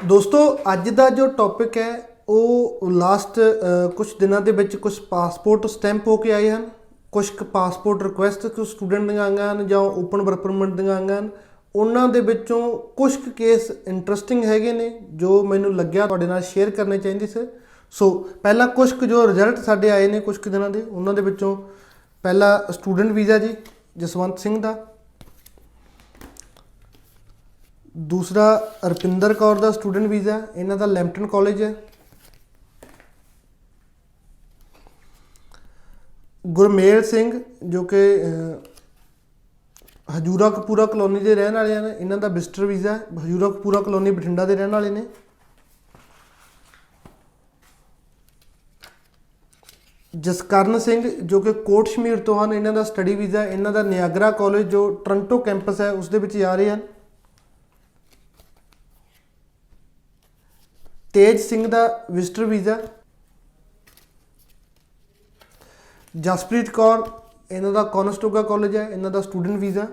दोस्तों अज का जो टॉपिक है वो लास्ट कुछ दिनों के विच कुछ पासपोर्ट स्टैंप होके आए हैं। कुछ पासपोर्ट रिक्वेस्ट कुछ स्टूडेंट दी आईਆਂ ਹਨ ਜਾਂ ओपन वर्क परमिट ਦੀਆਂ ਆਈਆਂ ਹਨ। ਉਹਨਾਂ ਦੇ ਵਿੱਚੋਂ ਕੁਝ ਕੇਸ ਇੰਟਰਸਟਿੰਗ ਹੈਗੇ ਨੇ ਜੋ ਮੈਨੂੰ ਲੱਗਿਆ ਤੁਹਾਡੇ ਨਾਲ ਸ਼ੇਅਰ ਕਰਨੇ ਚਾਹੀਦੇ ਸੀ। ਸੋ ਪਹਿਲਾਂ ਕੁਝ ਜੋ ਰਿਜ਼ਲਟ ਸਾਡੇ ਆਏ ਨੇ ਕੁਝ ਦਿਨਾਂ ਦੇ ਉਹਨਾਂ ਦੇ ਵਿੱਚੋਂ ਪਹਿਲਾ ਸਟੂਡੈਂਟ ਵੀਜ਼ਾ ਜੀ ਜਸਵੰਤ ਸਿੰਘ ਦਾ, दूसरा रपिंदर कौर का स्टूडेंट वीज़ा इन्हों का लैंपटन कॉलेज है। गुरमेल सिंह जो कि हजूरा कपूरा कलोनी के रहने वाले हैं, इन्हों का विजिटर वीज़ा हजूरा कपूरा कलोनी बठिंडा के रहने वाले ने। जसकरण सिंह जो कि कोट शमीर तो हैं, इन्हों का स्टडी वीज़ा इन्हों का नियागरा कॉलेज जो टोरंटो कैंपस है उसके जा रहे हैं। तेज सिंह का विजिटर वीज़ा, जसप्रीत कौर इन्हों का कॉनस्टोगा कॉलेज है इन्हों का स्टूडेंट वीज़ा।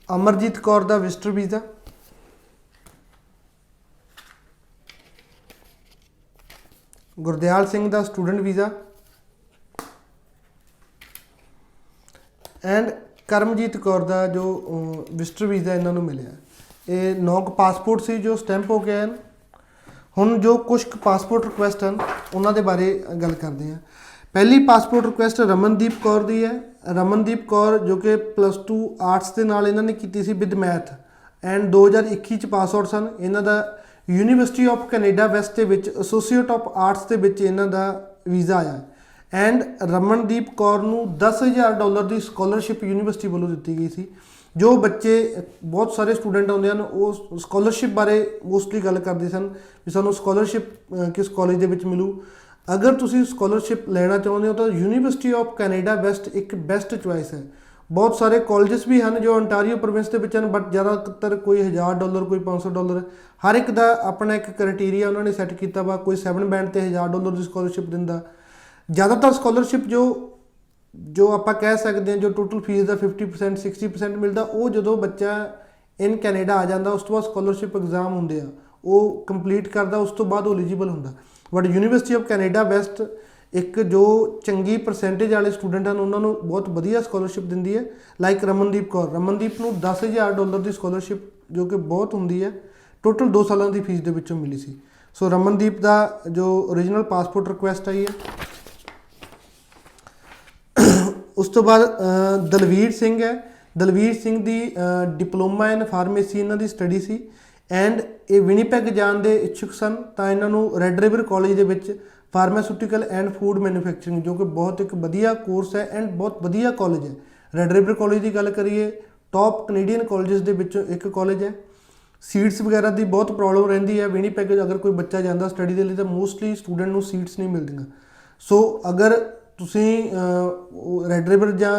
अमरजीत कौर का विजिटर वीज़ा, गुरदयाल सिंह का student visa and Karamjeet Kaur का जो विजिटर वीज़ा इन्होंने मिले। ये 9 पासपोर्ट से जो स्टैंप हो गए हैं। हुण जो कुछ पासपोर्ट रिक्वेस्ट हैं उन्होंने बारे गल करते हैं। पहली पासपोर्ट रिक्वेस्ट रमनदीप कौर की है। रमनदीप कौर जो कि +2 आर्ट्स के नाल इन्होंने की सी विद मैथ एंड 2021 च पास आउट सन। इन्हों का यूनीवर्सिटी ऑफ कैनेडा वैस्ट के एसोसीएट ऑफ आर्ट्स के इन्हों का वीज़ा आया एंड रमनदीप कौर नूं $10,000 की स्कॉलरशिप यूनीवर्सिटी वालों दी गई सी। जो बच्चे बहुत सारे स्टूडेंट आते हैं वो स्कॉलरशिप बारे मोस्टली गल करते सन भी सानू स्कॉलरशिप किस कॉलेज के मिलू। अगर तुसी स्कॉलरशिप लेना चाहते हो तो यूनीवर्सिटी ऑफ कैनेडा वैस्ट एक बेस्ट चॉइस है। बहुत सारे कॉलेजेस भी हैं जो ओंटारियो प्रोविंस के हैं बट ज़्यादातर कोई $1,000 कोई $500 हर एक का अपना एक क्राइटेरिया उन्होंने सैट किया वा। कोई 7 बैंड से $1,000 की स्कॉलरशिप दिंदा। ज़्यादातर स्कॉलरशिप जो आप कह सकते हैं जो टोटल फीस का 50% 60% मिलता वो जो बच्चा इन कैनेडा आ जाता उस तो बाद स्कॉलरशिप एग्जाम होंगे वो कंप्लीट करता उस तो बाद एलिजिबल होंगे। But University of Canada West एक जो चंगी परसेंटेज वाले स्टूडेंट हैं उन्होंने बहुत वधिया स्कॉलरशिप दिंदी है। लाइक रमनदीप कौर रमनदीप को $10,000 की स्कॉलरशिप जो कि बहुत होंगी है टोटल 2 सालों की फीस के विचों मिली सी। सो रमनदीप का जो ओरिजिनल पासपोर्ट रिक्वेस्ट आई है। उस तो बाद दलवीर सिंह है। दलवीर सिंह की डिप्लोमा इन फार्मेसी इन्हों की स्टडी सी एंड ये विनीपैग जाने के इच्छुक सन तो इन्हों रैड रिवर कॉलेज के फार्मासूटिकल एंड फूड मैन्युफैक्चरिंग जो कि बहुत एक वधिया कोर्स है एंड बहुत वधिया कॉलेज है। रैड रिवर कॉलेज की गल करिए टॉप कनेडियन कॉलेज के विचों एक कॉलेज है। सीट्स वगैरह की बहुत प्रॉब्लम रही है विनीपैग अगर कोई बच्चा जाता स्टडी के लिए तो मोस्टली स्टूडेंट को सीट्स नहीं मिलती। सो अगर तुसी रैड रिवर ਜਾਂ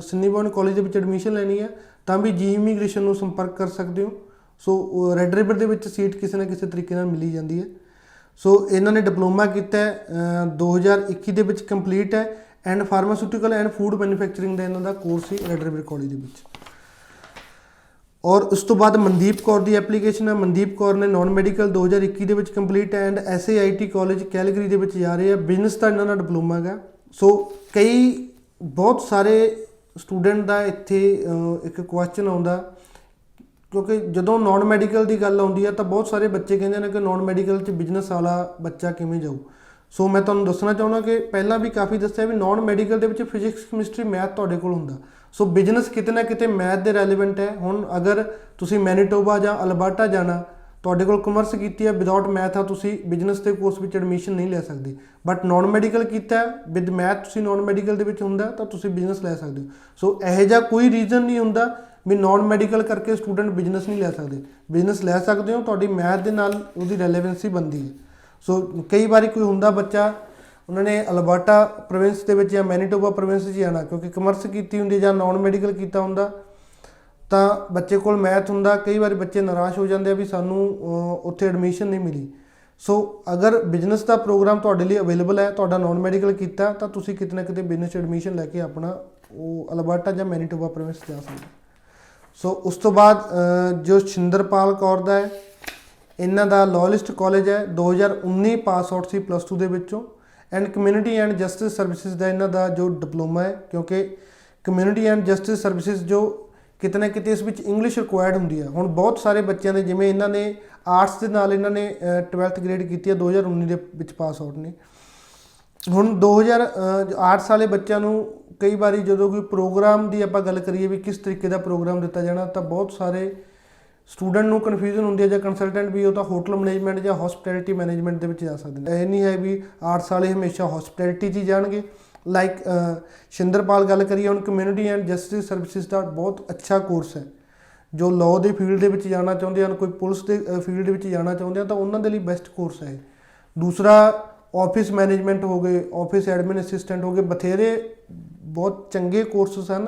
सिन्नीबॉर्न कॉलेज के एडमिशन लैनी है तो भी जी इमीग्रेशन को संपर्क कर सकते हो। सो रैड रिवर के सीट किसी ना किसी तरीके नाल मिली जाती है। सो इन्होंने डिप्लोमा किया 2021 के कंप्लीट है एंड फार्मासूटिकल एंड फूड मैन्युफैक्चरिंग का इन्हों का कोर्स ही रैड रिवर कॉलेज के। और उस तो बाद मनदीप कौर की एप्लीकेशन है। मनदीप कौर ने नॉन मैडिकल 2021 के कंप्लीट है एंड SAIT कॉलेज कैलगरी के जा रहे हैं। बिजनेस का इन्हों का डिप्लोमा है। सो कई बहुत सारे स्टूडेंट का इत्थे एक क्वेश्चन आता क्योंकि जो नॉन मैडिकल की गल आती है तो बहुत सारे बच्चे कहते हैं कि नॉन मैडिकल बिजनेस वाला बच्चा किमें जाऊ। सो मैं तुहानूं दसना चाहुंदा कि पहला भी काफ़ी दस्सिया भी नॉन मैडिकल के फिजिक्स कैमिस्ट्री मैथ तुहाडे कोल हुंदा। सो बिजनेस किते ना किते मैथ के रैलीवेंट है। हुण अगर तुसीं मैनीटोबा जां अल्बर्टा जाना तुहाडे कोल कॉमर्स की है विदाउट मैथ आ तुसीं बिजनेस के कोर्स में एडमिशन नहीं ले सकते। बट नॉन मैडिकल किया विद मैथ तुसीं नॉन मैडिकल के हुंदा तो तुसीं बिजनेस ले सकते हो। सो यह जा कोई रीजन नहीं हुंदा भी नॉन मैडिकल करके स्टूडेंट बिजनेस नहीं ले सकते। बिजनेस ले सकते हो तुहाडी मैथ के नाल उहदी रेलेवेंसी बनती है। सो कई बार कोई हुंदा बच्चा उन्होंने अल्बर्टा प्रोविंस के या मैनीटोबा प्रोविंस जाना क्योंकि कॉमर्स की हुंदी जां नॉन मैडिकल किया हुंदा तो बच्चे को मैथ होंगे। कई बार बच्चे निराश हो जाते हैं भी सानू उत्थे एडमिशन नहीं मिली। सो अगर बिजनेस का प्रोग्राम तुहाडे लिए अवेलेबल है तुहाडा नॉन मैडिकल किया तो तुसीं किते ना किते बिजनेस एडमिशन लैके अपना वो अल्बर्टा या मैनीटोबा प्रोविंस जा सकते। ਸੋ ਉਸ ਤੋਂ ਬਾਅਦ ਜੋ ਸ਼ਿੰਦਰਪਾਲ ਕੌਰ ਦਾ ਹੈ, ਇਹਨਾਂ ਦਾ ਲੋਇਲਿਸਟ ਕਾਲਜ ਹੈ, 2019 ਪਾਸ ਆਊਟ ਸੀ +2 ਦੇ ਵਿੱਚੋਂ। And community and justice services ਦਾ ਇਹਨਾਂ ਦਾ ਜੋ ਡਿਪਲੋਮਾ ਹੈ, ਕਿਉਂਕਿ ਕਮਿਊਨਿਟੀ ਐਂਡ ਜਸਟਿਸ ਸਰਵਿਸਿਜ਼ ਜੋ ਕਿਤੇ ਨਾ ਕਿਤੇ ਇਸ ਵਿੱਚ ਇੰਗਲਿਸ਼ ਰਿਕੁਆਇਰਡ ਹੁੰਦੀ ਹੈ। ਹੁਣ ਬਹੁਤ ਸਾਰੇ ਬੱਚਿਆਂ ਦੇ, ਜਿਵੇਂ ਇਹਨਾਂ ਨੇ ਆਰਟਸ ਦੇ ਨਾਲ ਇਹਨਾਂ ਨੇ 12th ਗ੍ਰੇਡ ਕੀਤੀ ਹੈ, 2019 ਦੇ ਵਿੱਚ ਪਾਸ ਆਊਟ ਨੇ। ਹੁਣ 2000 ਆਰਟਸ ਵਾਲੇ ਬੱਚਿਆਂ ਨੂੰ ਕਈ ਵਾਰੀ ਜਦੋਂ ਕੋਈ ਪ੍ਰੋਗਰਾਮ ਦੀ ਆਪਾਂ ਗੱਲ ਕਰੀਏ ਵੀ ਕਿਸ ਤਰੀਕੇ ਦਾ ਪ੍ਰੋਗਰਾਮ ਦਿੱਤਾ ਜਾਣਾ, ਤਾਂ ਬਹੁਤ ਸਾਰੇ ਸਟੂਡੈਂਟ ਨੂੰ ਕਨਫਿਊਜ਼ਨ ਹੁੰਦੀ ਹੈ, ਜਾਂ ਕੰਸਲਟੈਂਟ ਵੀ ਉਹ ਤਾਂ ਹੋਟਲ ਮੈਨੇਜਮੈਂਟ ਜਾਂ ਹੋਸਪਿਟੈਲਿਟੀ ਮੈਨੇਜਮੈਂਟ ਦੇ ਵਿੱਚ ਜਾ ਸਕਦੇ ਨੇ। ਇਹ ਨਹੀਂ ਹੈ ਵੀ ਆਰਟਸ ਵਾਲੇ ਹਮੇਸ਼ਾ ਹੋਸਪਿਟੈਲਿਟੀ 'ਚ ਹੀ ਜਾਣਗੇ। ਲਾਈਕ ਸ਼ਿੰਦਰਪਾਲ ਗੱਲ ਕਰੀਏ, ਹੁਣ ਕਮਿਊਨਿਟੀ ਐਂਡ ਜਸਟਿਸ ਸਰਵਿਸਿਜ਼ ਦਾ ਬਹੁਤ ਅੱਛਾ ਕੋਰਸ ਹੈ। ਜੋ ਲਾਅ ਦੇ ਫੀਲਡ ਦੇ ਵਿੱਚ ਜਾਣਾ ਚਾਹੁੰਦੇ ਹਨ, ਕੋਈ ਪੁਲਿਸ ਦੇ ਫੀਲਡ ਵਿੱਚ ਜਾਣਾ ਚਾਹੁੰਦੇ ਹਨ, ਤਾਂ ਉਹਨਾਂ ਦੇ ਲਈ ਬੈਸਟ ਕੋਰਸ ਹੈ। ਦੂਸਰਾ ਆਫਿਸ ਮੈਨੇਜਮੈਂਟ ਹੋ ਗਏ, ਆਫਿਸ ਐਡਮਿਨ ਅਸਿਸਟੈਂਟ ਹੋ ਗਏ, ਬਥੇਰੇ ਬਹੁਤ ਚੰਗੇ ਕੋਰਸਸ ਹਨ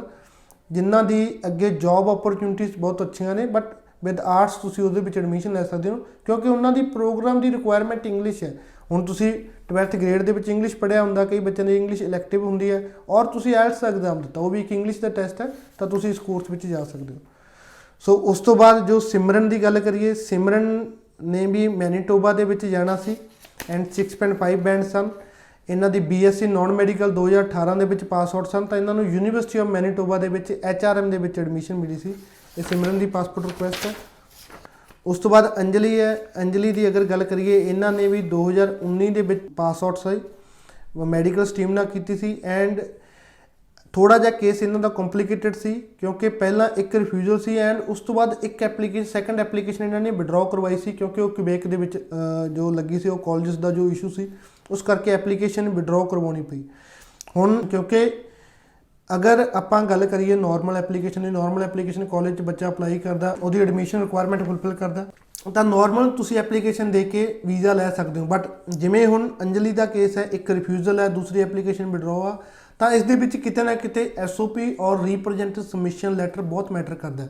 ਜਿਨ੍ਹਾਂ ਦੀ ਅੱਗੇ ਜੌਬ ਓਪਰਚੁਨਿਟੀਜ਼ ਬਹੁਤ ਅੱਛੀਆਂ ਨੇ। ਬਟ ਵਿਦ ਆਰਟਸ ਤੁਸੀਂ ਉਹਦੇ ਵਿੱਚ ਐਡਮਿਸ਼ਨ ਲੈ ਸਕਦੇ ਹੋ, ਕਿਉਂਕਿ ਉਹਨਾਂ ਦੀ ਪ੍ਰੋਗਰਾਮ ਦੀ ਰਿਕੁਆਇਰਮੈਂਟ ਇੰਗਲਿਸ਼ ਹੈ। ਹੁਣ ਤੁਸੀਂ 12th ਗ੍ਰੇਡ ਦੇ ਵਿੱਚ ਇੰਗਲਿਸ਼ ਪੜ੍ਹਿਆ ਹੁੰਦਾ, ਕਈ ਬੱਚਿਆਂ ਦੀ ਇੰਗਲਿਸ਼ ਇਲੈਕਟਿਵ ਹੁੰਦੀ ਹੈ, ਔਰ ਤੁਸੀਂ ਆਇਲਟਸ ਦਾ ਐਗਜ਼ਾਮ ਦਿੱਤਾ, ਉਹ ਵੀ ਇੱਕ ਇੰਗਲਿਸ਼ ਦਾ ਟੈਸਟ ਹੈ, ਤਾਂ ਤੁਸੀਂ ਇਸ ਕੋਰਸ ਵਿੱਚ ਜਾ ਸਕਦੇ ਹੋ। ਸੋ ਉਸ ਤੋਂ ਬਾਅਦ ਜੋ ਸਿਮਰਨ ਦੀ ਗੱਲ ਕਰੀਏ, ਸਿਮਰਨ ਨੇ ਵੀ ਮੈਨੀਟੋਬਾ ਦੇ ਵਿੱਚ ਜਾਣਾ ਸੀ ਐਂਡ 6.5 ਬੈਂਡ ਸਨ। ਇਹਨਾਂ ਦੀ BSc ਨੋਨ ਮੈਡੀਕਲ 2018 ਦੇ ਵਿੱਚ ਪਾਸ ਆਊਟ ਸਨ, ਤਾਂ ਇਹਨਾਂ ਨੂੰ ਯੂਨੀਵਰਸਿਟੀ ਆਫ ਮੈਨੀਟੋਬਾ ਦੇ ਵਿੱਚ HRM ਦੇ ਵਿੱਚ ਐਡਮਿਸ਼ਨ ਮਿਲੀ ਸੀ। ਇਹ ਸਿਮਰਨ ਦੀ ਪਾਸਪੋਰਟ ਰਿਕੁਐਸਟ ਹੈ। ਉਸ ਤੋਂ ਬਾਅਦ ਅੰਜਲੀ ਹੈ। ਅੰਜਲੀ ਦੀ ਅਗਰ ਗੱਲ ਕਰੀਏ, ਇਹਨਾਂ ਨੇ ਵੀ 2019 ਦੇ ਵਿੱਚ ਪਾਸ ਆਊਟ ਸੀ, ਮੈਡੀਕਲ ਸਟਰੀਮ ਨਾਲ ਕੀਤੀ ਸੀ। ਐਂਡ ਥੋੜਾ ਜਿਹਾ ਕੇਸ ਇਹਨਾਂ ਦਾ ਕੰਪਲਿਕੇਟਡ ਸੀ, ਕਿਉਂਕਿ ਪਹਿਲਾਂ ਇੱਕ ਰਿਫਿਊਜ਼ਲ ਸੀ ਐਂਡ ਉਸ ਤੋਂ ਬਾਅਦ ਇੱਕ ਐਪਲੀਕੇਸ਼ਨ, ਸੈਕੰਡ ਐਪਲੀਕੇਸ਼ਨ ਇਹਨਾਂ ਨੇ ਵਿਡਰਾਅ ਕਰਵਾਈ ਸੀ, ਕਿਉਂਕਿ ਉਹ ਕਿਬੇਕ ਦੇ ਵਿੱਚ ਜੋ ਲੱਗੀ ਸੀ, ਉਹ ਕਾਲਜਸ ਦਾ ਜੋ ਇਸ਼ੂ ਸੀ, ਉਸ ਕਰਕੇ ਐਪਲੀਕੇਸ਼ਨ ਵਿਡਰਾਅ ਕਰਵਾਉਣੀ ਪਈ। ਹੁਣ ਕਿਉਂਕਿ ਅਗਰ ਆਪਾਂ ਗੱਲ ਕਰੀਏ ਨੋਰਮਲ ਐਪਲੀਕੇਸ਼ਨ ਦੀ, ਨੋਰਮਲ ਐਪਲੀਕੇਸ਼ਨ ਕਾਲਜ 'ਚ ਬੱਚਾ ਅਪਲਾਈ ਕਰਦਾ, ਉਹਦੀ ਐਡਮਿਸ਼ਨ ਰਿਕੁਆਇਰਮੈਂਟ ਫੁਲਫਿਲ ਕਰਦਾ, ਤਾਂ ਨੋਰਮਲ ਤੁਸੀਂ ਐਪਲੀਕੇਸ਼ਨ ਦੇ ਕੇ ਵੀਜ਼ਾ ਲੈ ਸਕਦੇ ਹੋ। ਬਟ ਜਿਵੇਂ ਹੁਣ ਅੰਜਲੀ ਦਾ ਕੇਸ ਹੈ, ਇੱਕ ਰਿਫਿਊਜ਼ਲ ਹੈ, ਦੂਸਰੀ ਐਪਲੀਕੇਸ਼ਨ ਵਿਡਰਾਅ ਆ, ਤਾਂ ਇਸ ਦੇ ਵਿੱਚ ਕਿਤੇ ਨਾ ਕਿਤੇ SOP ਔਰ ਰੀਪ੍ਰੈਜ਼ੈਂਟੇਟਿਵ ਸਬਮਿਸ਼ਨ ਲੈਟਰ ਬਹੁਤ ਮੈਟਰ ਕਰਦਾ।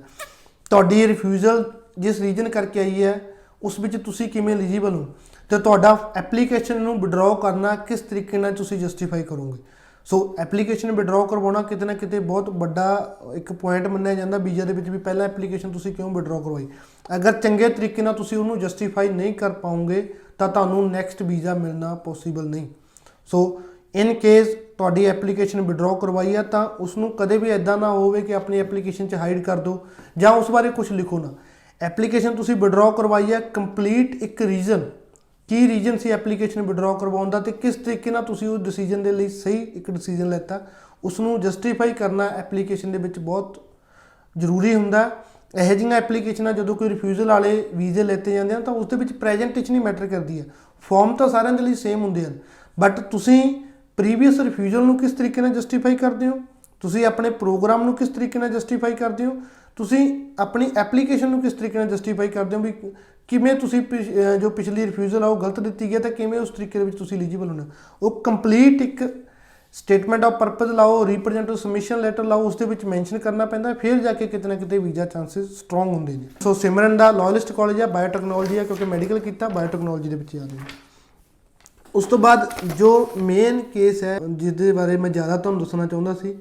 ਤੁਹਾਡੀ ਰਿਫਿਊਜ਼ਲ ਜਿਸ ਰੀਜਨ ਕਰਕੇ ਆਈ ਹੈ, ਉਸ ਵਿੱਚ ਤੁਸੀਂ ਕਿਵੇਂ ਐਲੀਜੀਬਲ ਹੋ, ਅਤੇ ਤੁਹਾਡਾ ਐਪਲੀਕੇਸ਼ਨ ਨੂੰ ਵਿਡਰਾਅ ਕਰਨਾ ਕਿਸ ਤਰੀਕੇ ਨਾਲ ਤੁਸੀਂ ਜਸਟੀਫਾਈ ਕਰੋਗੇ। ਸੋ ਐਪਲੀਕੇਸ਼ਨ ਵਿਡਰਾਅ ਕਰਵਾਉਣਾ ਕਿਤੇ ਨਾ ਕਿਤੇ ਬਹੁਤ ਵੱਡਾ ਇੱਕ ਪੁਆਇੰਟ ਮੰਨਿਆ ਜਾਂਦਾ ਵੀਜ਼ਾ ਦੇ ਵਿੱਚ, ਵੀ ਪਹਿਲਾਂ ਐਪਲੀਕੇਸ਼ਨ ਤੁਸੀਂ ਕਿਉਂ ਵਿਡਰਾਅ ਕਰਵਾਈ। ਅਗਰ ਚੰਗੇ ਤਰੀਕੇ ਨਾਲ ਤੁਸੀਂ ਉਹਨੂੰ ਜਸਟੀਫਾਈ ਨਹੀਂ ਕਰ ਪਾਓਗੇ, ਤਾਂ ਤੁਹਾਨੂੰ ਨੈਕਸਟ ਵੀਜ਼ਾ ਮਿਲਣਾ ਪੋਸੀਬਲ ਨਹੀਂ। ਸੋ ਇਨ ਕੇਸ ਤੁਹਾਡੀ ਐਪਲੀਕੇਸ਼ਨ ਵਿਡਰਾਅ ਕਰਵਾਈ ਹੈ, ਤਾਂ ਉਸਨੂੰ ਕਦੇ ਵੀ ਇੱਦਾਂ ਨਾ ਹੋਵੇ ਕਿ ਆਪਣੀ ਐਪਲੀਕੇਸ਼ਨ 'ਚ ਹਾਈਡ ਕਰ ਦਿਓ ਜਾਂ ਉਸ ਬਾਰੇ ਕੁਝ ਲਿਖੋ ਨਾ। ਐਪਲੀਕੇਸ਼ਨ ਤੁਸੀਂ ਵਿਡਰਾਅ ਕਰਵਾਈ ਹੈ, ਕੰਪਲੀਟ ਇੱਕ ਰੀਜ਼ਨ, ਕੀ ਰੀਜ਼ਨ ਸੀ ਐਪਲੀਕੇਸ਼ਨ ਵਿਡਰਾਅ ਕਰਵਾਉਣ ਦਾ, ਅਤੇ ਕਿਸ ਤਰੀਕੇ ਨਾਲ ਤੁਸੀਂ ਉਸ ਡਿਸੀਜਨ ਦੇ ਲਈ ਸਹੀ ਇੱਕ ਡਿਸੀਜਨ ਲੈਤਾ, ਉਸਨੂੰ ਜਸਟੀਫਾਈ ਕਰਨਾ ਐਪਲੀਕੇਸ਼ਨ ਦੇ ਵਿੱਚ ਬਹੁਤ ਜ਼ਰੂਰੀ ਹੁੰਦਾ। ਇਹੋ ਜਿਹੀਆਂ ਐਪਲੀਕੇਸ਼ਨਾਂ ਜਦੋਂ ਕੋਈ ਰਿਫਿਊਜ਼ਲ ਵਾਲੇ ਵੀਜ਼ੇ ਲੈਤੇ ਜਾਂਦੇ ਹਨ, ਤਾਂ ਉਸ ਦੇ ਵਿੱਚ ਪ੍ਰੈਜੈਂਟੇਸ਼ਨ ਹੀ ਮੈਟਰ ਕਰਦੀ ਹੈ। ਫਾਰਮ ਤਾਂ ਸਾਰਿਆਂ ਦੇ ਲਈ ਸੇਮ ਹੁੰਦੇ ਹਨ, ਬਟ ਤੁਸੀਂ ਪ੍ਰੀਵੀਅਸ ਰਿਫਿਊਜ਼ਲ ਨੂੰ ਕਿਸ ਤਰੀਕੇ ਨਾਲ ਜਸਟੀਫਾਈ ਕਰਦੇ ਹੋ, ਤੁਸੀਂ ਆਪਣੇ ਪ੍ਰੋਗਰਾਮ ਨੂੰ ਕਿਸ ਤਰੀਕੇ ਨਾਲ ਜਸਟੀਫਾਈ ਕਰਦੇ ਹੋ, ਤੁਸੀਂ ਆਪਣੀ ਐਪਲੀਕੇਸ਼ਨ ਨੂੰ ਕਿਸ ਤਰੀਕੇ ਨਾਲ ਜਸਟੀਫਾਈ ਕਰਦੇ ਹੋ, ਵੀ ਕਿਵੇਂ ਤੁਸੀਂ ਜੋ ਪਿਛਲੀ ਰਿਫਿਊਜ਼ਲ ਆ ਉਹ ਗਲਤ ਦਿੱਤੀ ਗਈ, ਤਾਂ ਕਿਵੇਂ ਉਸ ਤਰੀਕੇ ਦੇ ਵਿੱਚ ਤੁਸੀਂ ਐਲੀਜੀਬਲ ਹੋਣਾ। ਉਹ ਕੰਪਲੀਟ ਇੱਕ ਸਟੇਟਮੈਂਟ ਆਫ ਪਰਪਸ ਲਾਓ, ਰੀਪ੍ਰੈਜ਼ੈਂਟੇਟਿਵ ਸਬਮਿਸ਼ਨ ਲੈਟਰ ਲਾਓ, ਉਸ ਦੇ ਵਿੱਚ ਮੈਂਸ਼ਨ ਕਰਨਾ ਪੈਂਦਾ, ਫਿਰ ਜਾ ਕੇ ਕਿਤੇ ਨਾ ਕਿਤੇ ਵੀਜ਼ਾ ਚਾਂਸਿਸ ਸਟਰੋਂਗ ਹੁੰਦੇ ਨੇ। ਸੋ ਸਿਮਰਨ ਦਾ ਲੋਇਲਿਸਟ ਕਾਲਜ ਆ, ਬਾਇਓਟੈਕਨੋਲੋਜੀ ਆ, ਕਿਉਂਕਿ ਮੈਡੀਕਲ ਕੀਤਾ, ਬਾਇਓਟੈਕਨੋਲੋਜੀ ਦੇ ਵਿੱਚ ਜਾਂਦੇ ਨੇ। ਉਸ ਤੋਂ ਬਾਅਦ ਜੋ ਮੇਨ ਕੇਸ ਹੈ ਜਿਹਦੇ ਬਾਰੇ ਮੈਂ ਜ਼ਿਆਦਾ ਤੁਹਾਨੂੰ ਦੱਸਣਾ ਚਾਹੁੰਦਾ ਸੀ,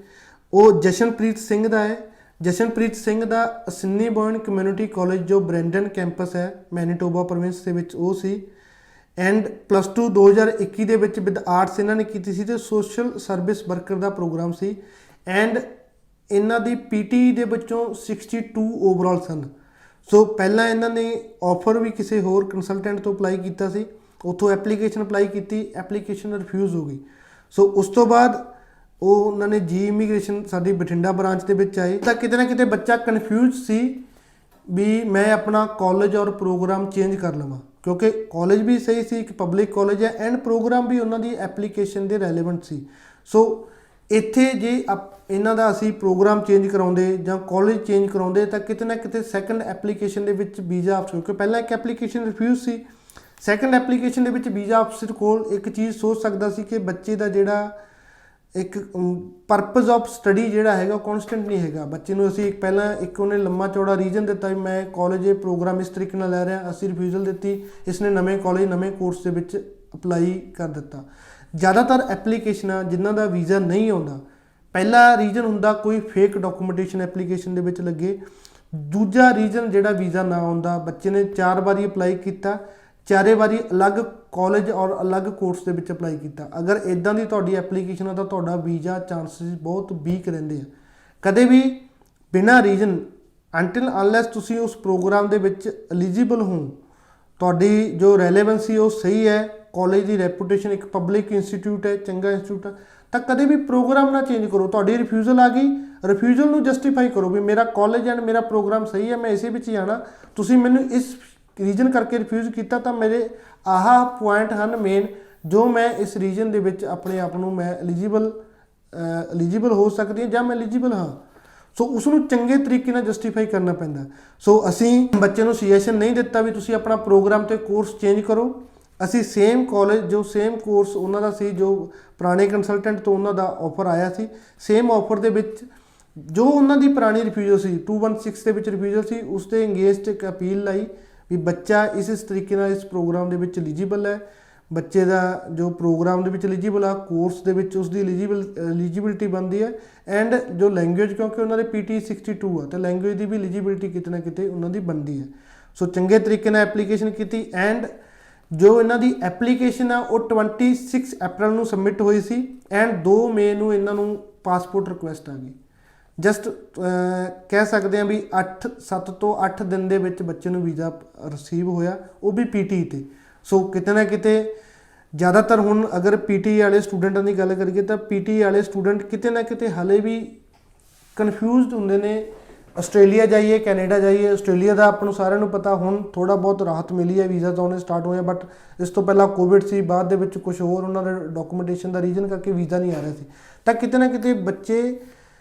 ਉਹ ਜਸ਼ਨਪ੍ਰੀਤ ਸਿੰਘ ਦਾ ਹੈ। ਜਸ਼ਨਪ੍ਰੀਤ ਸਿੰਘ ਦਾ ਅਸਿੰਨੀ ਬੋਇਨ ਕਮਿਊਨਿਟੀ ਕਾਲਜ ਜੋ ਬ੍ਰੈਂਡਨ ਕੈਂਪਸ ਹੈ ਮੈਨੀਟੋਬਾ ਪ੍ਰੋਵਿੰਸ ਦੇ ਵਿੱਚ, ਉਹ ਸੀ। ਐਂਡ +2 2021 ਦੇ ਵਿੱਚ ਵਿਦ ਆਰਟਸ ਇਹਨਾਂ ਨੇ ਕੀਤੀ ਸੀ, ਅਤੇ ਸੋਸ਼ਲ ਸਰਵਿਸ ਵਰਕਰ ਦਾ ਪ੍ਰੋਗਰਾਮ ਸੀ। ਐਂਡ ਇਹਨਾਂ ਦੀ PT ਦੇ ਵਿੱਚੋਂ 62 ਓਵਰਆਲ ਸਨ। ਸੋ ਪਹਿਲਾਂ ਇਹਨਾਂ ਨੇ ਆਫਰ ਵੀ ਕਿਸੇ ਹੋਰ ਕੰਸਲਟੈਂਟ ਤੋਂ ਅਪਲਾਈ ਕੀਤਾ ਸੀ, ਉੱਥੋਂ ਐਪਲੀਕੇਸ਼ਨ ਅਪਲਾਈ ਕੀਤੀ, ਐਪਲੀਕੇਸ਼ਨ ਰਿਫਿਊਜ਼ ਹੋ ਗਈ। ਸੋ ਉਸ ਤੋਂ ਬਾਅਦ ਉਹ ਉਹਨਾਂ ਨੇ ਜੀ ਇਮੀਗ੍ਰੇਸ਼ਨ ਸਾਡੀ ਬਠਿੰਡਾ ਬ੍ਰਾਂਚ ਦੇ ਵਿੱਚ ਆਏ, ਤਾਂ ਕਿਤੇ ਨਾ ਕਿਤੇ ਬੱਚਾ ਕਨਫਿਊਜ਼ ਸੀ ਵੀ ਮੈਂ ਆਪਣਾ ਕਾਲਜ ਔਰ ਪ੍ਰੋਗਰਾਮ ਚੇਂਜ ਕਰ ਲਵਾਂ, ਕਿਉਂਕਿ ਕਾਲਜ ਵੀ ਸਹੀ ਸੀ, ਇੱਕ ਪਬਲਿਕ ਕਾਲਜ ਹੈ, ਐਂਡ ਪ੍ਰੋਗਰਾਮ ਵੀ ਉਹਨਾਂ ਦੀ ਐਪਲੀਕੇਸ਼ਨ ਦੇ ਰੈਲੇਵੈਂਟ ਸੀ। ਸੋ ਇੱਥੇ ਜੇ ਇਹਨਾਂ ਦਾ ਅਸੀਂ ਪ੍ਰੋਗਰਾਮ ਚੇਂਜ ਕਰਾਉਂਦੇ ਜਾਂ ਕਾਲਜ ਚੇਂਜ ਕਰਾਉਂਦੇ, ਤਾਂ ਕਿਤੇ ਨਾ ਕਿਤੇ ਸੈਕੰਡ ਐਪਲੀਕੇਸ਼ਨ ਦੇ ਵਿੱਚ ਵੀਜ਼ਾ ਆਫਿਸ, ਕਿਉਂਕਿ ਪਹਿਲਾਂ ਇੱਕ ਐਪਲੀਕੇਸ਼ਨ ਰਿਫਿਊਜ਼ ਸੀ, ਸੈਕੰਡ ਐਪਲੀਕੇਸ਼ਨ ਦੇ ਵਿੱਚ ਵੀਜ਼ਾ ਆਫਿਸਰ ਕੋਲ ਇੱਕ ਚੀਜ਼ ਸੋਚ ਸਕਦਾ ਸੀ ਕਿ ਬੱਚੇ ਦਾ ਜਿਹੜਾ ਇੱਕ ਪਰਪਸ ਆਫ ਸਟੱਡੀ ਜਿਹੜਾ ਹੈਗਾ ਉਹ ਕੌਨਸਟੈਂਟ ਨਹੀਂ ਹੈਗਾ। ਬੱਚੇ ਨੂੰ ਅਸੀਂ ਪਹਿਲਾਂ ਇੱਕ ਉਹਨੇ ਲੰਮਾ ਚੌੜਾ ਰੀਜ਼ਨ ਦਿੱਤਾ ਵੀ ਮੈਂ ਕਾਲਜ ਇਹ ਪ੍ਰੋਗਰਾਮ ਇਸ ਤਰੀਕੇ ਨਾਲ ਲੈ ਰਿਹਾ, ਅਸੀਂ ਰਿਫਿਊਜ਼ਲ ਦਿੱਤੀ, ਇਸਨੇ ਨਵੇਂ ਕਾਲਜ ਨਵੇਂ ਕੋਰਸ ਦੇ ਵਿੱਚ ਅਪਲਾਈ ਕਰ ਦਿੱਤਾ। ਜ਼ਿਆਦਾਤਰ ਐਪਲੀਕੇਸ਼ਨਾਂ ਜਿਨ੍ਹਾਂ ਦਾ ਵੀਜ਼ਾ ਨਹੀਂ ਆਉਂਦਾ, ਪਹਿਲਾ ਰੀਜ਼ਨ ਹੁੰਦਾ ਕੋਈ ਫੇਕ ਡਾਕੂਮੈਂਟੇਸ਼ਨ ਐਪਲੀਕੇਸ਼ਨ ਦੇ ਵਿੱਚ ਲੱਗੇ, ਦੂਜਾ ਰੀਜ਼ਨ ਜਿਹੜਾ ਵੀਜ਼ਾ ਨਾ ਆਉਂਦਾ, ਬੱਚੇ ਨੇ 4 ਵਾਰੀ ਅਪਲਾਈ ਕੀਤਾ, ਚਾਰੇ ਵਾਰੀ ਅਲੱਗ ਕਾਲਜ ਔਰ ਅਲੱਗ ਕੋਰਸ ਦੇ ਵਿੱਚ ਅਪਲਾਈ ਕੀਤਾ, ਅਗਰ ਇਦਾਂ ਦੀ ਤੁਹਾਡੀ ਐਪਲੀਕੇਸ਼ਨ ਹੈ ਤਾਂ ਤੁਹਾਡਾ ਵੀਜ਼ਾ ਚਾਂਸਿਸ ਬਹੁਤ ਵੀਕ ਰਹਿੰਦੇ ਆ। ਕਦੇ ਵੀ ਬਿਨਾਂ ਰੀਜ਼ਨ ਅੰਟਿਲ ਅਨਲੈਸ ਤੁਸੀਂ ਉਸ ਪ੍ਰੋਗਰਾਮ ਦੇ ਵਿੱਚ ਐਲੀਜੀਬਲ ਹੋ, ਤੁਹਾਡੀ ਜੋ ਰੈਲੇਵੈਂਸੀ ਉਹ ਸਹੀ ਹੈ, ਕਾਲਜ ਦੀ ਰੈਪੂਟੇਸ਼ਨ ਇੱਕ ਪਬਲਿਕ ਇੰਸਟੀਚਿਊਟ ਹੈ, ਚੰਗਾ ਇੰਸਟੀਚਿਊਟ ਹੈ, ਤਾਂ ਕਦੇ ਵੀ ਪ੍ਰੋਗਰਾਮ ਨਾ ਚੇਂਜ ਕਰੋ। ਤੁਹਾਡੀ ਰਿਫਿਊਜ਼ਲ ਆ ਗਈ, ਰਿਫਿਊਜ਼ਲ ਨੂੰ ਜਸਟੀਫਾਈ ਕਰੋ ਵੀ ਮੇਰਾ ਕਾਲਜ ਐਂਡ ਮੇਰਾ ਪ੍ਰੋਗਰਾਮ ਸਹੀ ਹੈ, ਮੈਂ ਇਸੇ ਵਿੱਚ ਜਾਣਾ, ਤੁਸੀਂ ਮੈਨੂੰ ਇਸ ਰੀਜਨ ਕਰਕੇ ਰਿਫਿਊਜ਼ ਕੀਤਾ, ਤਾਂ ਮੇਰੇ ਆਹ ਪੁਆਇੰਟ ਹਨ ਮੇਨ ਜੋ ਮੈਂ ਇਸ ਰੀਜਨ ਦੇ ਵਿੱਚ ਆਪਣੇ ਆਪ ਨੂੰ ਮੈਂ ਐਲੀਜੀਬਲ ਹੋ ਸਕਦੀ ਹਾਂ ਜਾਂ ਮੈਂ ਐਲੀਜੀਬਲ ਹਾਂ। ਸੋ ਉਸ ਨੂੰ ਚੰਗੇ ਤਰੀਕੇ ਨਾਲ ਜਸਟੀਫਾਈ ਕਰਨਾ ਪੈਂਦਾ। ਸੋ ਅਸੀਂ ਬੱਚੇ ਨੂੰ ਸੁਜੈਸ਼ਨ ਨਹੀਂ ਦਿੱਤਾ ਵੀ ਤੁਸੀਂ ਆਪਣਾ ਪ੍ਰੋਗਰਾਮ ਤੇ ਕੋਰਸ ਚੇਂਜ ਕਰੋ। ਅਸੀਂ ਸੇਮ ਕਾਲਜ ਜੋ ਸੇਮ ਕੋਰਸ ਉਹਨਾਂ ਦਾ ਸੀ, ਜੋ ਪੁਰਾਣੇ ਕੰਸਲਟੈਂਟ ਤੋਂ ਉਹਨਾਂ ਦਾ ਆਫਰ ਆਇਆ ਸੀ, ਸੇਮ ਆਫਰ ਦੇ ਵਿੱਚ ਜੋ ਉਹਨਾਂ ਦੀ ਪੁਰਾਣੀ ਰਿਫਿਊਜ਼ਲ ਸੀ 216 ਦੇ ਵਿੱਚ ਰਿਫਿਊਜ਼ਲ ਸੀ, ਉਸ 'ਤੇ ਅੰਗੇਜਡ ਇੱਕ ਅਪੀਲ ਲਾਈ ਵੀ ਬੱਚਾ ਇਸ ਤਰੀਕੇ ਨਾਲ ਇਸ ਪ੍ਰੋਗਰਾਮ ਦੇ ਵਿੱਚ ਐਲੀਜੀਬਲ ਹੈ, ਬੱਚੇ ਦਾ ਜੋ ਪ੍ਰੋਗਰਾਮ ਦੇ ਵਿੱਚ ਐਲੀਜੀਬਲ ਆ, ਕੋਰਸ ਦੇ ਵਿੱਚ ਉਸ ਦੀ ਐਲੀਜੀਬਿਲਿਟੀ ਬਣਦੀ ਹੈ, ਐਂਡ ਜੋ ਲੈਂਗੁਏਜ ਕਿਉਂਕਿ ਉਹਨਾਂ ਦੇ PT 62 ਆ ਅਤੇ ਲੈਂਗੁਏਜ ਦੀ ਵੀ ਐਲੀਜੀਬਿਲਿਟੀ ਕਿਤੇ ਨਾ ਕਿਤੇ ਉਹਨਾਂ ਦੀ ਬਣਦੀ ਹੈ। ਸੋ ਚੰਗੇ ਤਰੀਕੇ ਨਾਲ ਐਪਲੀਕੇਸ਼ਨ ਕੀਤੀ, ਐਂਡ ਜੋ ਇਹਨਾਂ ਦੀ ਐਪਲੀਕੇਸ਼ਨ ਆ ਉਹ 26 ਅਪ੍ਰੈਲ ਨੂੰ ਸਬਮਿਟ ਹੋਈ ਸੀ, ਐਂਡ 2 ਮਈ ਨੂੰ ਇਹਨਾਂ ਨੂੰ ਪਾਸਪੋਰਟ ਰਿਕੁਐਸਟ ਆ ਗਈ। ਜਸਟ ਕਹਿ ਸਕਦੇ ਹਾਂ ਵੀ 7 ਤੋਂ 8 ਦਿਨ ਦੇ ਵਿੱਚ ਬੱਚੇ ਨੂੰ ਵੀਜ਼ਾ ਰਿਸੀਵ ਹੋਇਆ, ਉਹ ਵੀ PT 'ਤੇ। ਸੋ ਕਿਤੇ ਨਾ ਕਿਤੇ ਜ਼ਿਆਦਾਤਰ ਹੁਣ ਅਗਰ PT ਵਾਲੇ ਸਟੂਡੈਂਟਾਂ ਦੀ ਗੱਲ ਕਰੀਏ ਤਾਂ PT ਵਾਲੇ ਸਟੂਡੈਂਟ ਕਿਤੇ ਨਾ ਕਿਤੇ ਹਾਲੇ ਵੀ ਕਨਫਿਊਜ਼ਡ ਹੁੰਦੇ ਨੇ। ਆਸਟ੍ਰੇਲੀਆ ਜਾਈਏ, ਕੈਨੇਡਾ ਜਾਈਏ, ਆਸਟ੍ਰੇਲੀਆ ਦਾ ਆਪਾਂ ਨੂੰ ਸਾਰਿਆਂ ਨੂੰ ਪਤਾ ਹੁਣ ਥੋੜ੍ਹਾ ਬਹੁਤ ਰਾਹਤ ਮਿਲੀ ਹੈ, ਵੀਜ਼ਾ ਤਾਂ ਉਹਨੇ ਸਟਾਰਟ ਹੋਇਆ, ਬਟ ਇਸ ਤੋਂ ਪਹਿਲਾਂ ਕੋਵਿਡ ਸੀ, ਬਾਅਦ ਦੇ ਵਿੱਚ ਕੁਝ ਹੋਰ ਉਹਨਾਂ ਦੇ ਡਾਕੂਮੈਂਟੇਸ਼ਨ ਦਾ ਰੀਜ਼ਨ ਕਰਕੇ ਵੀਜ਼ਾ ਨਹੀਂ ਆ ਰਿਹਾ ਸੀ। ਤਾਂ ਕਿਤੇ ਨਾ ਕਿਤੇ ਬੱਚੇ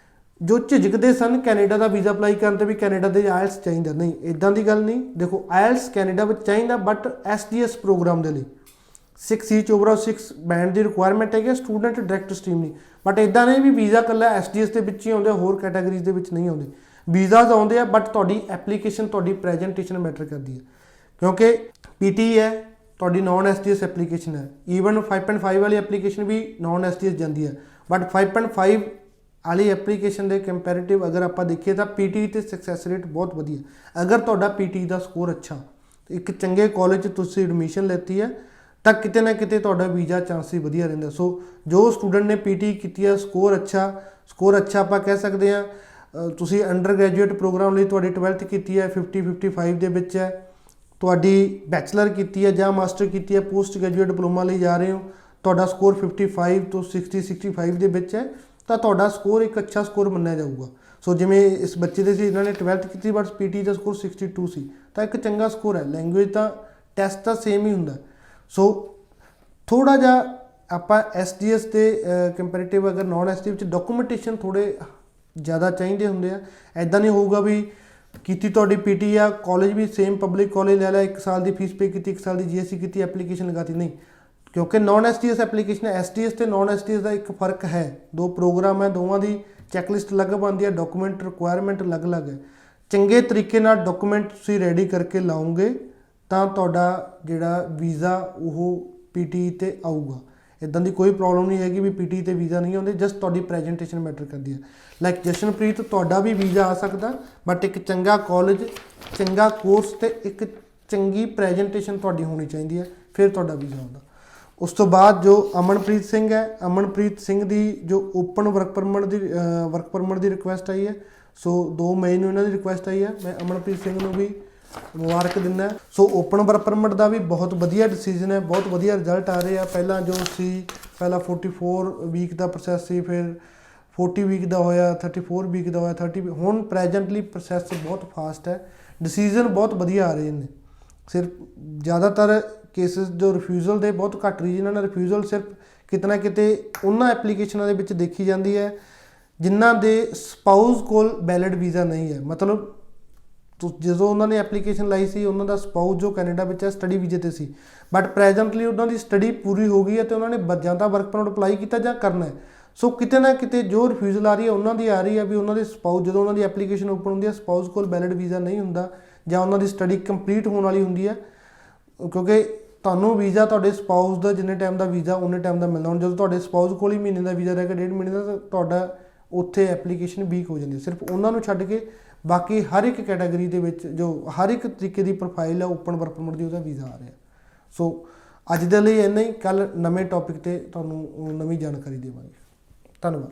ਜੋ ਝਿਜਕਦੇ ਸਨ ਕੈਨੇਡਾ ਦਾ ਵੀਜ਼ਾ ਅਪਲਾਈ ਕਰਨ 'ਤੇ ਵੀ ਕੈਨੇਡਾ ਦੇ IELTS ਚਾਹੀਦਾ, ਨਹੀਂ ਇੱਦਾਂ ਦੀ ਗੱਲ ਨਹੀਂ। ਦੇਖੋ IELTS ਕੈਨੇਡਾ ਵਿੱਚ ਚਾਹੀਦਾ, ਬਟ SDS ਪ੍ਰੋਗਰਾਮ ਦੇ ਲਈ 6C ਓਵਰਆਲ 6 ਬੈਂਡ ਦੀ ਰਿਕੁਆਇਰਮੈਂਟ ਹੈਗੀ, ਸਟੂਡੈਂਟ ਡਾਇਰੈਕਟ ਸਟਰੀਮ ਨਹੀਂ। ਬਟ ਇੱਦਾਂ ਨਹੀਂ ਵੀ ਵੀਜ਼ਾ ਇਕੱਲਾ SDS ਦੇ ਵਿੱਚ ਹੀ ਆਉਂਦੇ, ਹੋਰ ਕੈਟਾਗਰੀਜ਼ ਦੇ ਵਿੱਚ ਨਹੀਂ ਆਉਂਦੇ। ਵੀਜ਼ਾਜ਼ ਆਉਂਦੇ ਆ, ਬਟ ਤੁਹਾਡੀ ਐਪਲੀਕੇਸ਼ਨ, ਤੁਹਾਡੀ ਪ੍ਰੈਜੈਂਟੇਸ਼ਨ ਮੈਟਰ ਕਰਦੀ ਹੈ, ਕਿਉਂਕਿ PT ਹੈ ਤੁਹਾਡੀ ਨੋਨ SDS ਐਪਲੀਕੇਸ਼ਨ ਹੈ। ਈਵਨ 5.5 ਵਾਲੀ ਐਪਲੀਕੇਸ਼ਨ ਵੀ ਨੋਨ SDS ਜਾਂਦੀ ਹੈ, ਬਟ 5.5 ਵਾਲੀ ਐਪਲੀਕੇਸ਼ਨ ਦੇ ਕੰਪੈਰੀਟਿਵ ਅਗਰ ਆਪਾਂ ਦੇਖੀਏ ਤਾਂ PT 'ਤੇ ਸਕਸੈਸ ਰੇਟ ਬਹੁਤ ਵਧੀਆ। ਅਗਰ ਤੁਹਾਡਾ PT ਦਾ ਸਕੋਰ ਅੱਛਾ, ਇੱਕ ਚੰਗੇ ਕਾਲਜ 'ਚ ਤੁਸੀਂ ਐਡਮਿਸ਼ਨ ਲੈਤੀ ਹੈ, ਤਾਂ ਕਿਤੇ ਨਾ ਕਿਤੇ ਤੁਹਾਡਾ ਵੀਜ਼ਾ ਚਾਂਸ ਹੀ ਵਧੀਆ ਰਹਿੰਦਾ। ਸੋ ਜੋ ਸਟੂਡੈਂਟ ਨੇ PT ਕੀਤੀ ਹੈ, ਸਕੋਰ ਅੱਛਾ ਆਪਾਂ ਕਹਿ ਸਕਦੇ ਹਾਂ। ਤੁਸੀਂ ਅੰਡਰ ਗ੍ਰੈਜੂਏਟ ਪ੍ਰੋਗਰਾਮ ਲਈ ਤੁਹਾਡੀ 12th ਕੀਤੀ ਹੈ 50-55 ਦੇ ਵਿੱਚ ਹੈ, ਤੁਹਾਡੀ ਬੈਚਲਰ ਕੀਤੀ ਹੈ ਜਾਂ ਮਾਸਟਰ ਕੀਤੀ ਹੈ, ਪੋਸਟ ਗ੍ਰੈਜੂਏਟ ਡਿਪਲੋਮਾ ਲਈ ਜਾ ਰਹੇ ਹੋ, ਤੁਹਾਡਾ ਸਕੋਰ 55 ਤੋਂ 60-65 ਦੇ ਵਿੱਚ ਹੈ, ਤਾਂ ਤੁਹਾਡਾ ਸਕੋਰ ਇੱਕ ਅੱਛਾ ਸਕੋਰ ਮੰਨਿਆ ਜਾਊਗਾ। ਸੋ ਜਿਵੇਂ ਇਸ ਬੱਚੇ ਦੇ ਸੀ, ਇਹਨਾਂ ਨੇ 12th ਕੀਤੀ ਬਟ PT ਦਾ ਸਕੋਰ 62 ਸੀ, ਤਾਂ ਇੱਕ ਚੰਗਾ ਸਕੋਰ ਹੈ। ਲੈਂਗੁਏਜ ਤਾਂ ਟੈਸਟ ਤਾਂ ਸੇਮ ਹੀ ਹੁੰਦਾ। ਸੋ ਥੋੜ੍ਹਾ ਜਿਹਾ ਆਪਾਂ SDS ਦੇ ਕੰਪੈਰੀਟਿਵ ਅਗਰ ਨੋਨ SDS ਵਿੱਚ ਡਾਕੂਮੈਂਟੇਸ਼ਨ ਥੋੜ੍ਹੇ ਜ਼ਿਆਦਾ ਚਾਹੀਦੇ ਹੁੰਦੇ ਆ। ਇੱਦਾਂ ਨਹੀਂ ਹੋਊਗਾ ਵੀ ਕੀਤੀ ਤੁਹਾਡੀ PT ਆ, ਕਾਲਜ ਵੀ ਸੇਮ ਪਬਲਿਕ ਕਾਲਜ ਲੈ ਲਿਆ, 1 ਸਾਲ ਦੀ ਫੀਸ ਪੇ ਕੀਤੀ, 1 ਸਾਲ ਦੀ GST ਕੀਤੀ, ਐਪਲੀਕੇਸ਼ਨ ਲਗਾਤੀ, ਨਹੀਂ। ਕਿਉਂਕਿ ਨੋਨ SDS ਐਪਲੀਕੇਸ਼ਨ ਹੈ, SDS ਅਤੇ ਨੋਨ SDS ਦਾ ਇੱਕ ਫਰਕ ਹੈ। 2 ਪ੍ਰੋਗਰਾਮ ਹੈ, ਦੋਵਾਂ ਦੀ ਚੈੱਕਲਿਸਟ ਅਲੱਗ ਬਣਦੀ ਹੈ, ਡਾਕੂਮੈਂਟ ਰਿਕੁਆਇਰਮੈਂਟ ਅਲੱਗ-ਅਲੱਗ ਹੈ। ਚੰਗੇ ਤਰੀਕੇ ਨਾਲ ਡਾਕੂਮੈਂਟ ਤੁਸੀਂ ਰੈਡੀ ਕਰਕੇ ਲਾਓਗੇ ਤਾਂ ਤੁਹਾਡਾ ਜਿਹੜਾ ਵੀਜ਼ਾ ਉਹ PT 'ਤੇ ਆਊਗਾ। ਇੱਦਾਂ ਦੀ ਕੋਈ ਪ੍ਰੋਬਲਮ ਨਹੀਂ ਹੈਗੀ ਵੀ PT 'ਤੇ ਵੀਜ਼ਾ ਨਹੀਂ ਆਉਂਦੇ, ਜਸਟ ਤੁਹਾਡੀ ਪ੍ਰੈਜੈਂਟੇਸ਼ਨ ਮੈਟਰ ਕਰਦੀ ਹੈ। ਲਾਈਕ ਜਸ਼ਨਪ੍ਰੀਤ, ਤੁਹਾਡਾ ਵੀ ਵੀਜ਼ਾ ਆ ਸਕਦਾ, ਬਟ ਇੱਕ ਚੰਗਾ ਕਾਲਜ, ਚੰਗਾ ਕੋਰਸ ਅਤੇ ਇੱਕ ਚੰਗੀ ਪ੍ਰੈਜੈਂਟੇਸ਼ਨ ਤੁਹਾਡੀ ਹੋਣੀ ਚਾਹੀਦੀ ਹੈ, ਫਿਰ ਤੁਹਾਡਾ ਵੀਜ਼ਾ ਆਉਂਦਾ। ਉਸ ਤੋਂ ਬਾਅਦ ਜੋ ਅਮਨਪ੍ਰੀਤ ਸਿੰਘ ਹੈ, ਅਮਨਪ੍ਰੀਤ ਸਿੰਘ ਦੀ ਜੋ ਓਪਨ ਵਰਕ ਪਰਮਿਟ ਦੀ ਰਿਕੁਐਸਟ ਆਈ ਹੈ, ਸੋ 2 ਮਈ ਨੂੰ ਇਹਨਾਂ ਦੀ ਰਿਕੁਐਸਟ ਆਈ ਹੈ। ਮੈਂ ਅਮਨਪ੍ਰੀਤ ਸਿੰਘ ਨੂੰ ਵੀ ਮੁਬਾਰਕ ਦਿੰਦਾ। ਸੋ ਓਪਨ ਵਰਕ ਪਰਮਿਟ ਦਾ ਵੀ ਬਹੁਤ ਵਧੀਆ ਡਿਸੀਜਨ ਹੈ, ਬਹੁਤ ਵਧੀਆ ਰਿਜ਼ਲਟ ਆ ਰਹੇ ਆ। ਪਹਿਲਾਂ ਜੋ ਸੀ, ਪਹਿਲਾਂ 44 ਵੀਕ ਦਾ ਪ੍ਰੋਸੈਸ ਸੀ, ਫਿਰ 40 ਵੀਕ ਦਾ ਹੋਇਆ, 34 ਵੀਕ ਦਾ ਹੋਇਆ, 30 ਹੁਣ ਪ੍ਰੈਜੈਂਟਲੀ ਪ੍ਰੋਸੈਸ ਬਹੁਤ ਫਾਸਟ ਹੈ, ਡਿਸੀਜ਼ਨ ਬਹੁਤ ਵਧੀਆ ਆ ਰਹੇ ਨੇ। ਸਿਰਫ ਜ਼ਿਆਦਾਤਰ ਕੇਸਿਸ ਜੋ ਰਿਫਿਊਜ਼ਲ ਦੇ ਬਹੁਤ ਘੱਟ ਰੀਜਨਾਂ ਨਾਲ ਰਿਫਿਊਜ਼ਲ ਸਿਰਫ ਕਿਤੇ ਨਾ ਕਿਤੇ ਉਹਨਾਂ ਐਪਲੀਕੇਸ਼ਨਾਂ ਦੇ ਵਿੱਚ ਦੇਖੀ ਜਾਂਦੀ ਹੈ ਜਿਨ੍ਹਾਂ ਦੇ ਸਪਾਊਸ ਕੋਲ ਵੈਲਿਡ ਵੀਜ਼ਾ ਨਹੀਂ ਹੈ। ਮਤਲਬ ਜਦੋਂ ਉਹਨਾਂ ਨੇ ਐਪਲੀਕੇਸ਼ਨ ਲਾਈ ਸੀ, ਉਹਨਾਂ ਦਾ ਸਪਾਊਸ ਜੋ ਕੈਨੇਡਾ ਵਿੱਚ ਹੈ ਸਟੱਡੀ ਵੀਜ਼ੇ 'ਤੇ ਸੀ, ਬਟ ਪ੍ਰੈਜੈਂਟਲੀ ਉਹਨਾਂ ਦੀ ਸਟੱਡੀ ਪੂਰੀ ਹੋ ਗਈ ਹੈ ਅਤੇ ਉਹਨਾਂ ਨੇ ਜਾਂ ਤਾਂ ਵਰਕ ਪਰਮਿਟ ਅਪਲਾਈ ਕੀਤਾ ਜਾਂ ਕਰਨਾ ਹੈ। ਸੋ ਕਿਤੇ ਨਾ ਕਿਤੇ ਜੋ ਰਿਫਿਊਜ਼ਲ ਆ ਰਹੀ ਹੈ ਉਹਨਾਂ ਦੀ ਆ ਰਹੀ ਹੈ ਵੀ ਉਹਨਾਂ ਦੇ ਸਪਾਊਸ, ਜਦੋਂ ਉਹਨਾਂ ਦੀ ਐਪਲੀਕੇਸ਼ਨ ਓਪਨ ਹੁੰਦੀ ਹੈ, ਸਪਾਊਸ ਕੋਲ ਵੈਲਿਡ ਵੀਜ਼ਾ ਨਹੀਂ ਹੁੰਦਾ ਜਾਂ ਉਹਨਾਂ ਦੀ ਸਟੱਡੀ ਕੰਪਲੀਟ ਹੋਣ ਵਾਲੀ ਹੁੰਦੀ ਹੈ। ਕਿਉਂਕਿ ਤੁਹਾਨੂੰ ਵੀਜ਼ਾ ਤੁਹਾਡੇ ਸਪਾਊਸ ਦਾ ਜਿੰਨੇ ਟਾਈਮ ਦਾ ਵੀਜ਼ਾ ਉਨੇ ਟਾਈਮ ਦਾ ਮਿਲਣਾ। ਹੁਣ ਜਦੋਂ ਤੁਹਾਡੇ ਸਪਾਊਸ ਕੋਲ ਹੀ ਮਹੀਨੇ ਦਾ ਵੀਜ਼ਾ ਰਹਿ ਗਿਆ, 1.5 ਮਹੀਨੇ ਦਾ, ਤਾਂ ਤੁਹਾਡਾ ਉੱਥੇ ਐਪਲੀਕੇਸ਼ਨ ਵੀਕ ਹੋ ਜਾਂਦੀ ਹੈ। ਸਿਰਫ ਉਹਨਾਂ ਨੂੰ ਛੱਡ ਕੇ ਬਾਕੀ ਹਰ ਇੱਕ ਕੈਟਾਗਰੀ ਦੇ ਵਿੱਚ ਜੋ ਹਰ ਇੱਕ ਤਰੀਕੇ ਦੀ ਪ੍ਰੋਫਾਈਲ ਹੈ ਓਪਨ ਵਰਕ ਪਰਮਿਟ ਦੀ ਉਹਦਾ ਵੀਜ਼ਾ ਆ ਰਿਹਾ। ਸੋ ਅੱਜ ਦੇ ਲਈ ਇੰਨਾ ਹੀ, ਕੱਲ੍ਹ ਨਵੇਂ ਟੌਪਿਕ 'ਤੇ ਤੁਹਾਨੂੰ ਨਵੀਂ ਜਾਣਕਾਰੀ ਦੇਵਾਂਗੇ। ਧੰਨਵਾਦ।